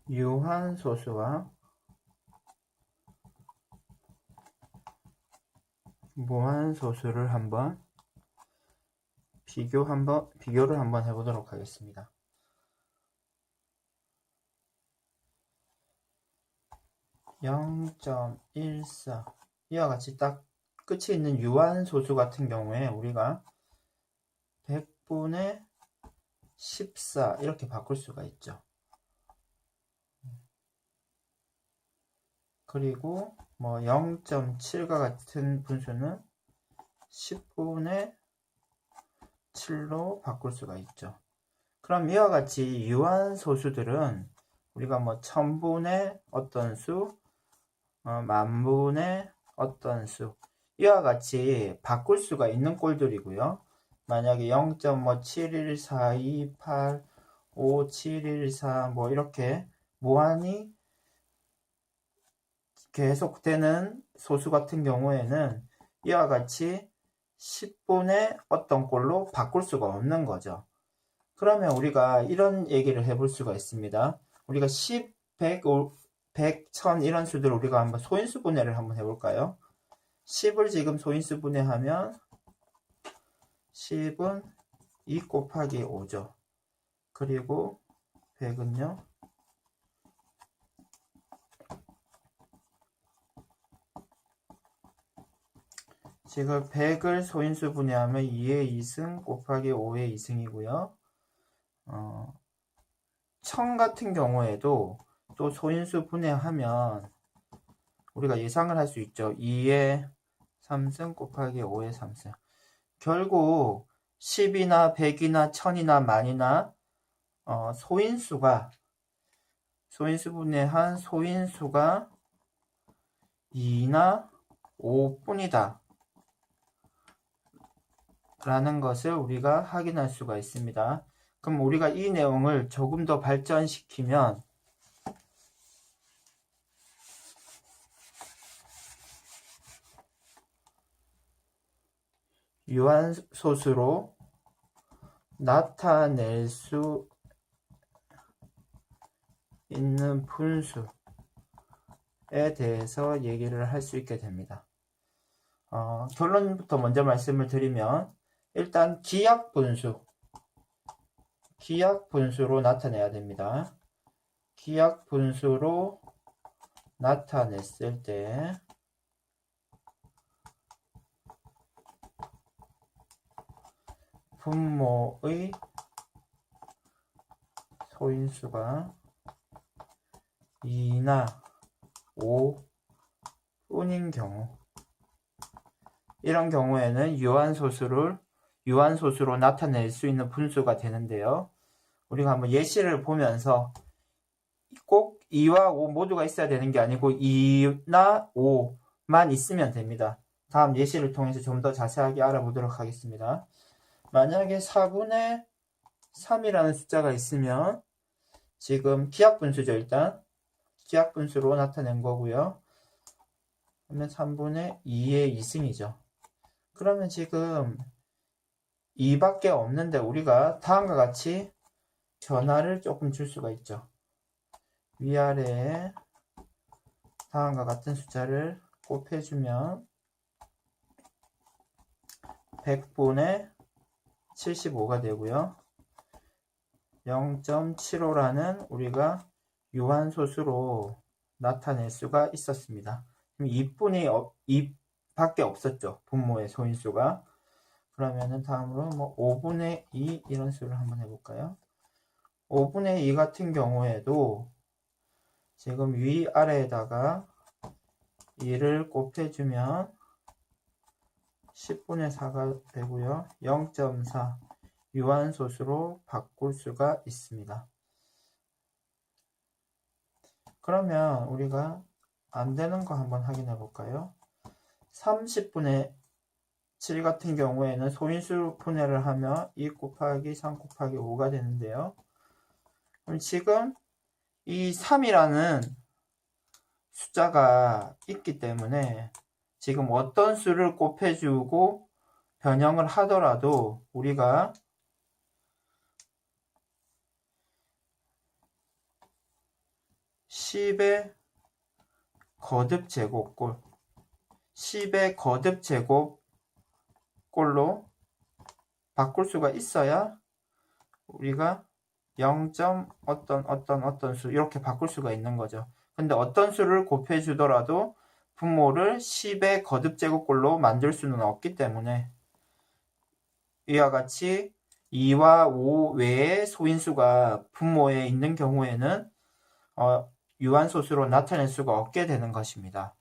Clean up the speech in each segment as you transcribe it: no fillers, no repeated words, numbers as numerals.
유한소수와 무한소수를 한번 비교를 한번 해보도록 하겠습니다. (0.14) 이와 같이 딱 끝이 있는 유한소수 같은 경우에 우리가 100분의 14 이렇게 바꿀 수가 있죠. 그리고 뭐 0.7과 같은 분수는 10분의 7로 바꿀 수가 있죠. 그럼 이와 같이 유한소수들은 우리가 뭐 1000분의 어떤 수, 만분의 어떤 수 이와 같이 바꿀 수가 있는 꼴들이고요. 만약에 0.71428 5714 뭐 이렇게 무한히 계속되는 소수 같은 경우에는 이와 같이 10분의 어떤 꼴로 바꿀 수가 없는 거죠. 그러면 우리가 이런 얘기를 해볼 수가 있습니다. 우리가 10, 100, 100, 1000 이런 수들을 우리가 한번 소인수 분해를 한번 해볼까요? 10을 지금 소인수 분해하면 10은 2 곱하기 5죠. 그리고 100은요. 지금 100을 소인수 분해하면 2의 2승 곱하기 5의 2승이고요. 1000 같은 경우에도 또 소인수 분해하면 우리가 예상을 할 수 있죠. 2의 3승 곱하기 5의 3승. 결국 10이나 100이나 1000이나 만이나 소인수 분해한 소인수가 2나 5뿐이다 라는 것을 우리가 확인할 수가 있습니다. 그럼 우리가 이 내용을 조금 더 발전시키면 유한소수로 나타낼 수 있는 분수에 대해서 얘기를 할 수 있게 됩니다. 결론부터 먼저 말씀을 드리면 일단 기약분수로 나타내야 됩니다. 기약분수로 나타냈을 때 분모의 소인수가 2나 5 뿐인 경우, 이런 경우에는 유한소수로 나타낼 수 있는 분수가 되는데요. 우리가 한번 예시를 보면서 꼭 2와 5 모두가 있어야 되는 게 아니고 2나 5만 있으면 됩니다. 다음 예시를 통해서 좀 더 자세하게 알아보도록 하겠습니다. 만약에 4분의 3이라는 숫자가 있으면 지금 기약분수죠. 일단 기약분수로 나타낸 거고요. 그러면 3분의 2의 2승이죠. 그러면 지금 2밖에 없는데 우리가 다음과 같이 변화를 조금 줄 수가 있죠. 위아래에 다음과 같은 숫자를 곱해주면 100분의 75가 되고요. 0.75라는 우리가 유한소수로 나타낼 수가 있었습니다. 2밖에 없었죠. 분모의 소인수가. 그러면은 다음으로 뭐 5분의 2 이런 수를 한번 해볼까요? 5분의 2 같은 경우에도 지금 위아래에다가 2를 곱해주면 10분의 4가 되고요. 0.4 유한소수로 바꿀 수가 있습니다. 그러면 우리가 안 되는 거 한번 확인해 볼까요? 30분의 7 같은 경우에는 소인수 분해를 하면 2 곱하기 3 곱하기 5가 되는데요. 그럼 지금 이 3이라는 숫자가 있기 때문에 지금 어떤 수를 곱해주고 변형을 하더라도 우리가 10의 거듭 제곱꼴, 10의 거듭 제곱꼴로 바꿀 수가 있어야 우리가 0. 어떤 수 이렇게 바꿀 수가 있는 거죠. 근데 어떤 수를 곱해 주더라도 분모를 10의 거듭 제곱꼴로 만들 수는 없기 때문에 이와 같이 2와 5 외에 소인수가 분모에 있는 경우에는 유한소수로 나타낼 수가 없게 되는 것입니다.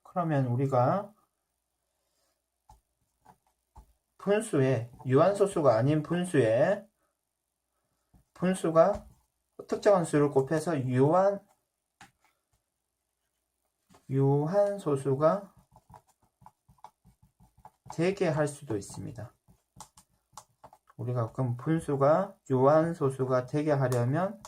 그러면 우리가 분수에 유한소수가 아닌 분수에 분수가 특정한 수를 곱해서 유한소수가 되게 할 수도 있습니다. 우리가 그럼 분수가 유한소수가 되게 하려면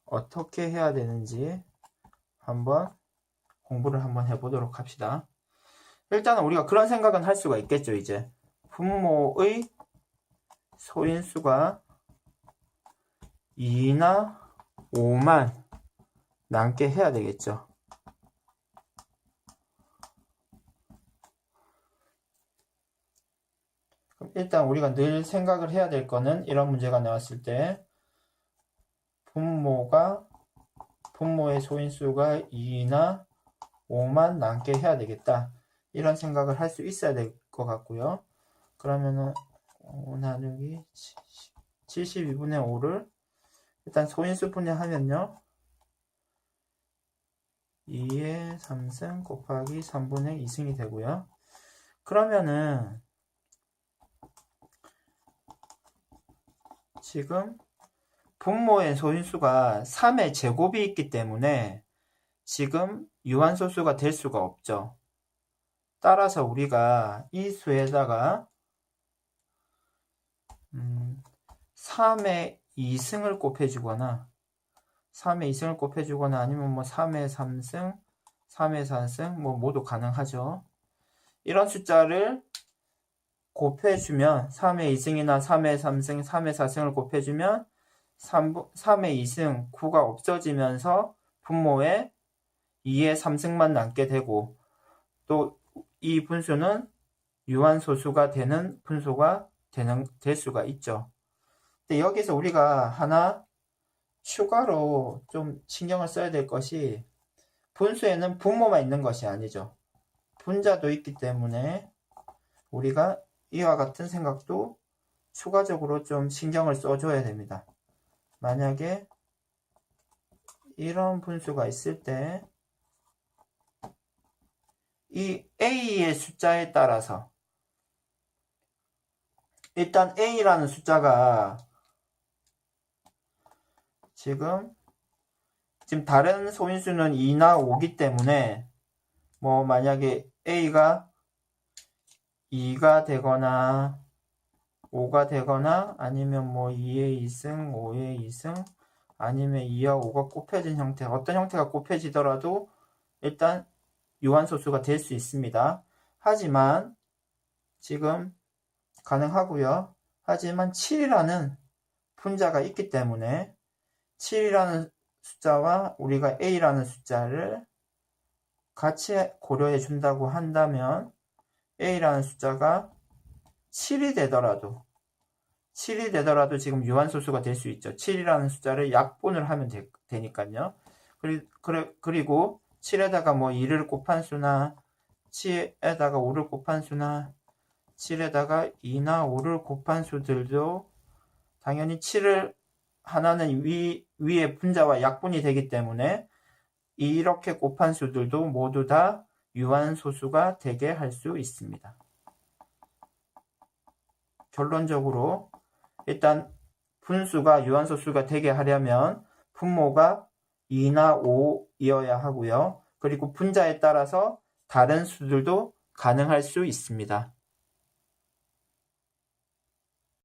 어떻게 해야 되는지 한번 공부를 한번 해보도록 합시다. 일단은 우리가 그런 생각은 할 수가 있겠죠. 이제 분모의 소인수가 2나 5만 남게 해야 되겠죠. 그럼 일단 우리가 늘 생각을 해야 될 거는 이런 문제가 나왔을 때 분모의 소인수가 2나 5만 남게 해야 되겠다. 이런 생각을 할 수 있어야 될 것 같고요. 그러면은 5 나누기 72분의 5를 일단 소인수 분해하면요. 2의 3승 곱하기 3분의 2승이 되고요. 그러면은 지금 분모의 소인수가 3의 제곱이 있기 때문에 지금 유한소수가 될 수가 없죠. 따라서 우리가 이 수에다가 3의 2승을 곱해주거나 3의 2승을 곱해주거나 아니면 뭐 3의 3승, 3의 4승 뭐 모두 가능하죠. 이런 숫자를 곱해주면 3의 2승이나 3의 3승, 3의 4승을 곱해주면 3의 2승 9가 없어지면서 분모에 2의 3승만 남게 되고 또 이 분수는 유한소수가 되는 분수가 될 수가 있죠. 근데 여기서 우리가 하나 추가로 좀 신경을 써야 될 것이 분수에는 분모만 있는 것이 아니죠. 분자도 있기 때문에 우리가 이와 같은 생각도 추가적으로 좀 신경을 써줘야 됩니다. 만약에 이런 분수가 있을 때 이 A의 숫자에 따라서 일단 A라는 숫자가 지금 다른 소인수는 2나 5기 때문에 뭐 만약에 A가 2가 되거나 5가 되거나 아니면 뭐 2의 2승, 5의 2승 아니면 2와 5가 곱해진 형태 어떤 형태가 곱해지더라도 일단 유한소수가 될 수 있습니다. 하지만 지금 가능하고요. 하지만 7이라는 분자가 있기 때문에 7이라는 숫자와 우리가 A라는 숫자를 같이 고려해 준다고 한다면 A라는 숫자가 7이 되더라도 지금 유한소수가 될 수 있죠. 7이라는 숫자를 약분을 하면 되니까요. 그리고 7에다가 뭐 2를 곱한 수나 7에다가 5를 곱한 수나 7에다가 2나 5를 곱한 수들도 당연히 7을 하나는 위의 분자와 약분이 되기 때문에 이렇게 곱한 수들도 모두 다 유한소수가 되게 할 수 있습니다. 결론적으로 일단 분수가 유한소수가 되게 하려면 분모가 2나 5이어야 하고요. 그리고 분자에 따라서 다른 수들도 가능할 수 있습니다.